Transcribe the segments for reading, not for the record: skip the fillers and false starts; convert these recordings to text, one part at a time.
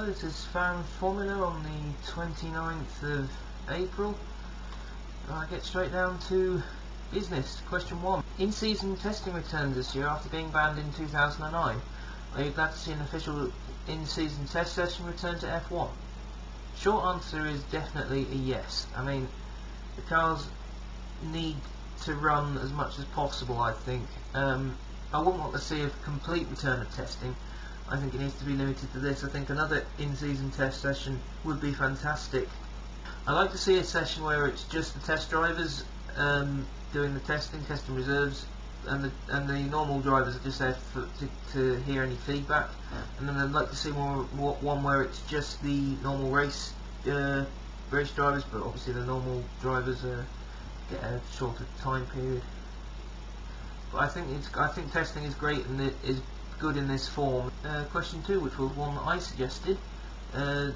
Hello, this is Fan Formula on the 29th of April. I get straight down to business. Question 1. In-season testing returns this year after being banned in 2009. Are you glad to see an official in-season test session return to F1? Short answer is definitely a yes. I mean, the cars need to run as much as possible, I think. I wouldn't want to see a complete return of testing. I think it needs to be limited to this. I think another in-season test session would be fantastic. I'd like to see a session where it's just the test drivers doing the testing reserves, and the normal drivers are just there to hear any feedback. And then I'd like to see one where it's just the normal race drivers, but obviously the normal drivers get a shorter time period. But I think testing is great and it is good in this form. Question 2, which was one that I suggested. I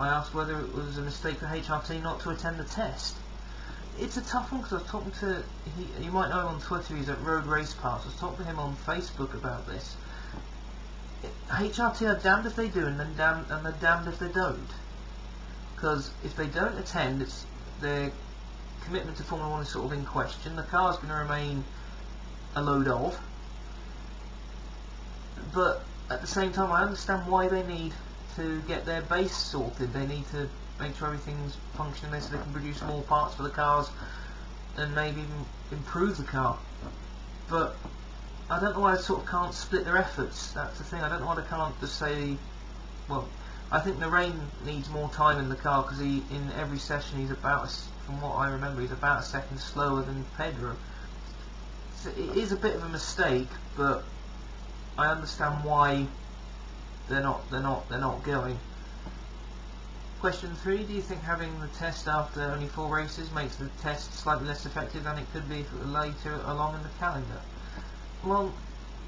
asked whether it was a mistake for HRT not to attend the test. It's a tough one because I was talking to, you might know him on Twitter, he's at Road Race Pass. I was talking to him on Facebook about this. HRT are damned if they do and they're damned if they don't. Because if they don't attend, their commitment to Formula 1 is sort of in question. The car's going to remain a load of. But at the same time, I understand why they need to get their base sorted. They need to make sure everything's functioning there so they can produce more parts for the cars and maybe even improve the car. But I don't know why they sort of can't split their efforts. That's the thing. I don't know why they can't just say, well, I think Narain needs more time in the car because in every session he's about, from what I remember, he's about a second slower than Pedro. So it is a bit of a mistake, but I understand why they're not going. Question 3, do you think having the test after only 4 races makes the test slightly less effective than it could be if it were later along in the calendar? Well,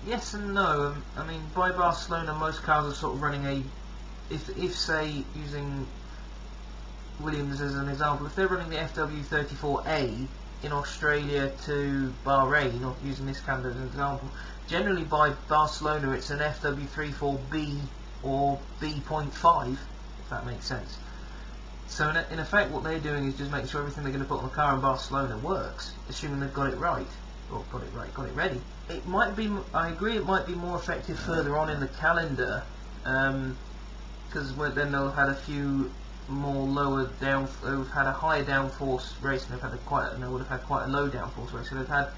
yes and no. I mean, by Barcelona most cars are sort of running if say, using Williams as an example, if they're running the FW34A in Australia to Bahrain, or using this calendar as an example, generally by Barcelona it's an FW34B or B.5, if that makes sense. So in effect what they're doing is just making sure everything they're going to put on the car in Barcelona works, assuming they've got it right, or got it ready. It might be, I agree, it might be more effective further on in the calendar, because then they'll have had a few more they've had a higher downforce race, and they would have had quite a low downforce race, so they've had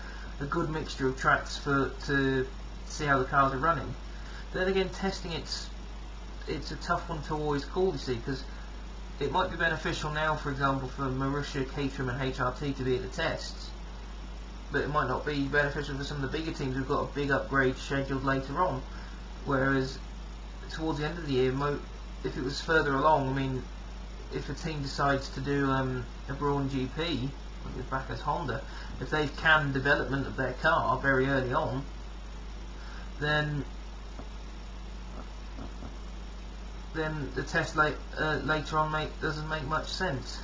a good mixture of tracks to see how the cars are running. But then again, testing it's a tough one to always call, you see, because it might be beneficial now, for example, for Marussia, Caterham and HRT to be at the tests, but it might not be beneficial for some of the bigger teams who've got a big upgrade scheduled later on. Whereas towards the end of the year, if it was further along, I mean, if a team decides to do a Brawn GP with back as Honda, if they've canned development of their car very early on, then the test later on doesn't make much sense.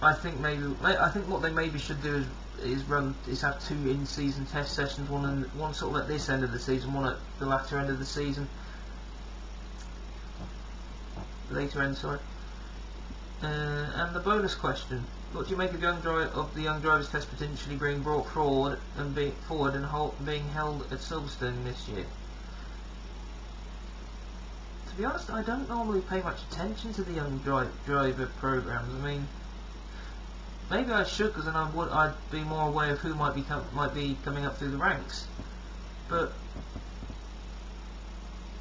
I think what they maybe should do is have 2 in-season test sessions, one sort of at this end of the season, one at the latter end of the season. Later end, sorry. And the bonus question: what do you make of the young drivers test potentially being brought forward and being held at Silverstone this year? To be honest, I don't normally pay much attention to the young driver programs. I mean, maybe I should, because then I'd be more aware of who might be coming up through the ranks. But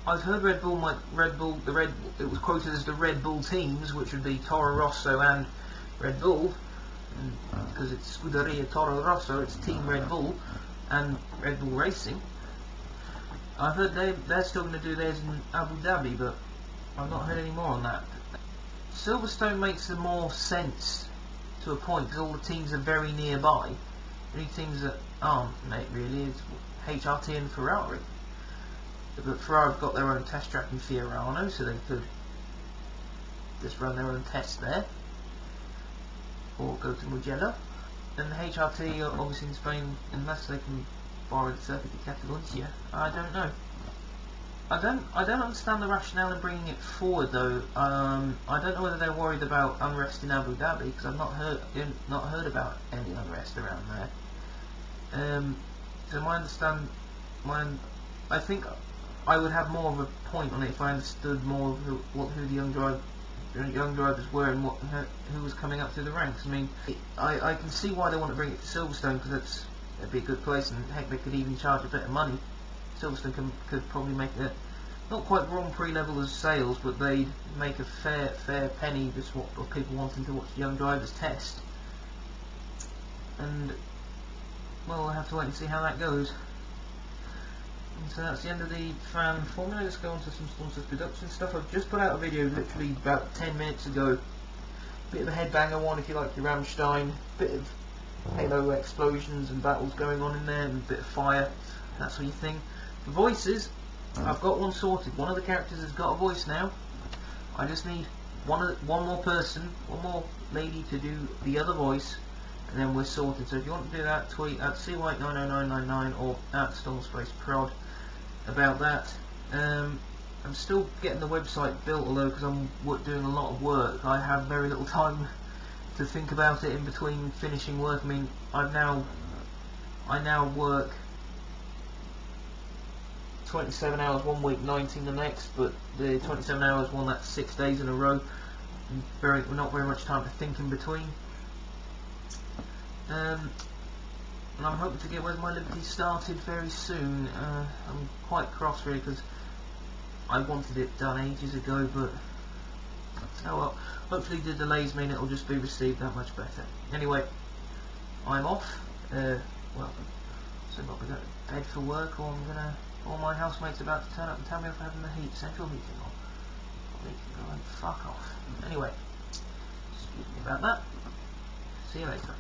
I've heard it was quoted as the Red Bull teams, which would be Toro Rosso and Red Bull, because it's Scuderia Toro Rosso, it's Team Red Bull and Red Bull Racing. I've heard they're still going to do theirs in Abu Dhabi, but I've not heard any more on that. Silverstone makes more sense to a point, because all the teams are very nearby. The only teams that aren't, really, is HRT and Ferrari. But Ferrari have got their own test track in Fiorano, so they could just run their own tests there, or go to Mugello. And HRT, obviously in Spain, unless they can borrow the circuit of Catalunya, I don't know. I don't understand the rationale in bringing it forward though. I don't know whether they're worried about unrest in Abu Dhabi, because I've not heard about any unrest around there. So I think I would have more of a point on it if I understood more of who the young drivers were and who was coming up through the ranks. I mean, I can see why they want to bring it to Silverstone, because it'd be a good place, and heck, they could even charge a bit of money. Silverstone could probably make it not quite Grand Prix level as sales, but they'd make a fair penny just of people wanting to watch young drivers test. And well, we'll have to wait and see how that goes. And so that's the end of the fan formula. Let's go on to some sponsors production stuff. I've just put out a video literally about 10 minutes ago. Bit of a headbanger one if you like your Rammstein. Bit of Halo explosions and battles going on in there, and a bit of fire, that sort of thing. The voices, I've got one sorted. One of the characters has got a voice now. I just need one more person, one more lady to do the other voice, and then we're sorted. So if you want to do that, tweet at CWhite90999 or at StormSpaceProd about that. I'm still getting the website built, although because I'm doing a lot of work, I have very little time to think about it in between finishing work. I mean, I now work 27 hours one week, 19 the next, but the 27 hours one, that's 6 days in a row. Not very much time to think in between. And I'm hoping to get Where's My Liberty started very soon. I'm quite cross really, because I wanted it done ages ago, but oh well. Hopefully the delays mean it'll just be received that much better. Anyway, I'm off. Well, so I'm not going to bed for work, or all my housemates are about to turn up and tell me if I'm having the central heating on. They can go and fuck off. Anyway, excuse me about that. See you later.